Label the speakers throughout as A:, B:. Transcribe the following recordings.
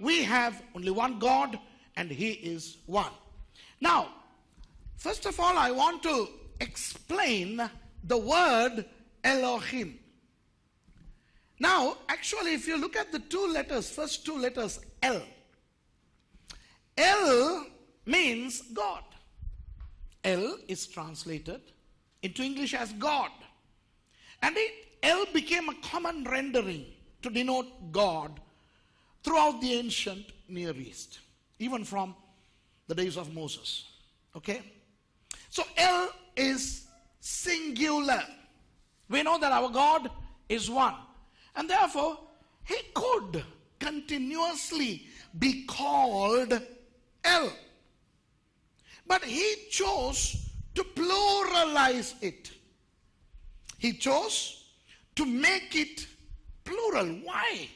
A: we have only one God, and He is one. Now, first of all, I want to explain the word Elohim. Now, actually, if you look at the first two letters, El. El means God. El is translated into English as God. And El became a common rendering to denote God throughout the ancient Near East, even from the days of Moses. Okay? So El is singular. We know that our God is one. And therefore, He could continuously be called El. But He chose to pluralize it. He chose to make it plural. Why?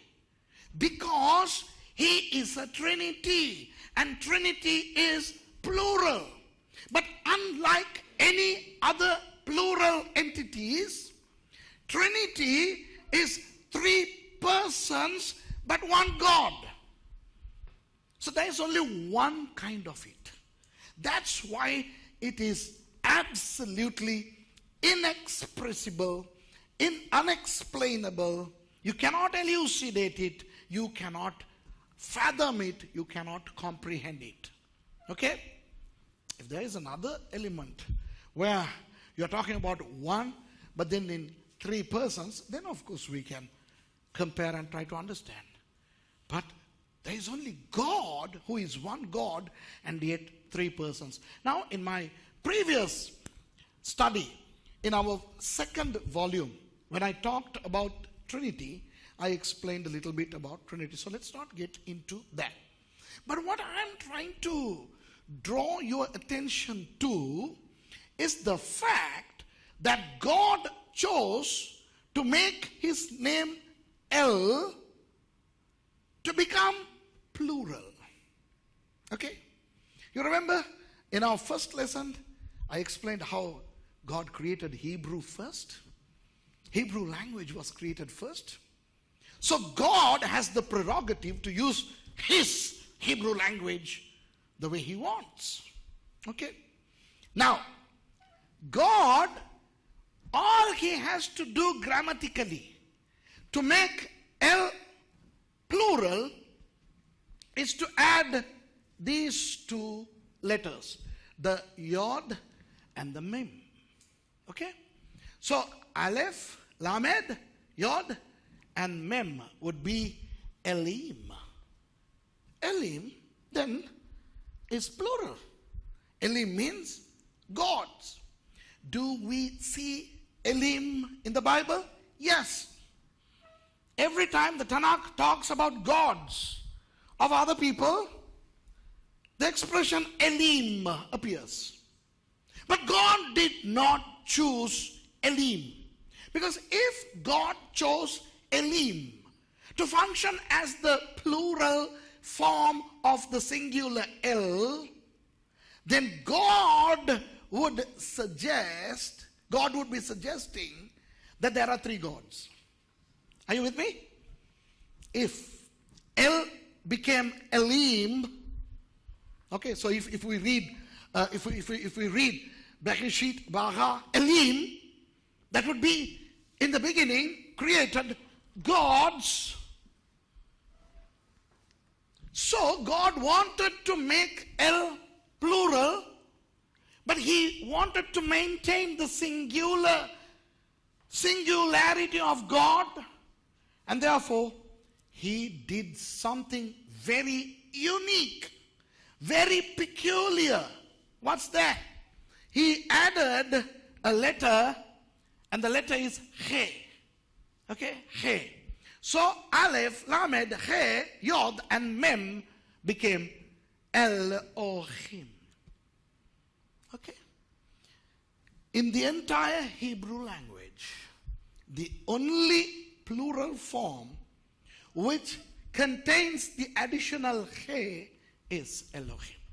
A: Because He is a trinity, and trinity is plural. But unlike any other plural entities, trinity is 3 persons but one God. So there is only one kind of it. That's why it is absolutely inexpressible, unexplainable. You cannot elucidate it. You cannot fathom it. You cannot comprehend it. Okay? If there is another element where you're talking about one, but then in 3 persons, then of course we can compare and try to understand. But there is only God, who is one God, and yet 3 persons. Now, in my previous study, in our 2nd volume, when I talked about Trinity, I explained a little bit about Trinity. So let's not get into that. But what I'm trying to draw your attention to is the fact that God chose to make His name El to become plural. Okay? You remember in our first lesson, I explained how God created Hebrew first. Hebrew language was created first. So God has the prerogative to use His Hebrew language the way He wants. Okay? Now, God, all He has to do grammatically to make El plural is to add these 2 letters, the Yod and the Mem. Okay? So Aleph, Lamed, Yod, and Mem would be Elohim. Elohim then is plural. Elohim means gods. Do we see Elohim in the Bible? Yes. Every time the Tanakh talks about gods of other people, the expression Elohim appears. But God did not choose Elohim. Because if God chose Elohim to function as the plural form of the singular El, then God would be suggesting that there are 3 gods. Are you with me? If El became Elohim, okay, so if we read Bereshit bara Elohim, that would be in the beginning created gods. So God wanted to make El plural, but He wanted to maintain the singularity of God, and therefore He did something very unique, very peculiar. What's that? He added a letter, and the letter is He. Okay? He. So Aleph, Lamed, He, Yod, and Mem became Elohim. Okay? In the entire Hebrew language, the only plural form which contains the additional He is Elohim.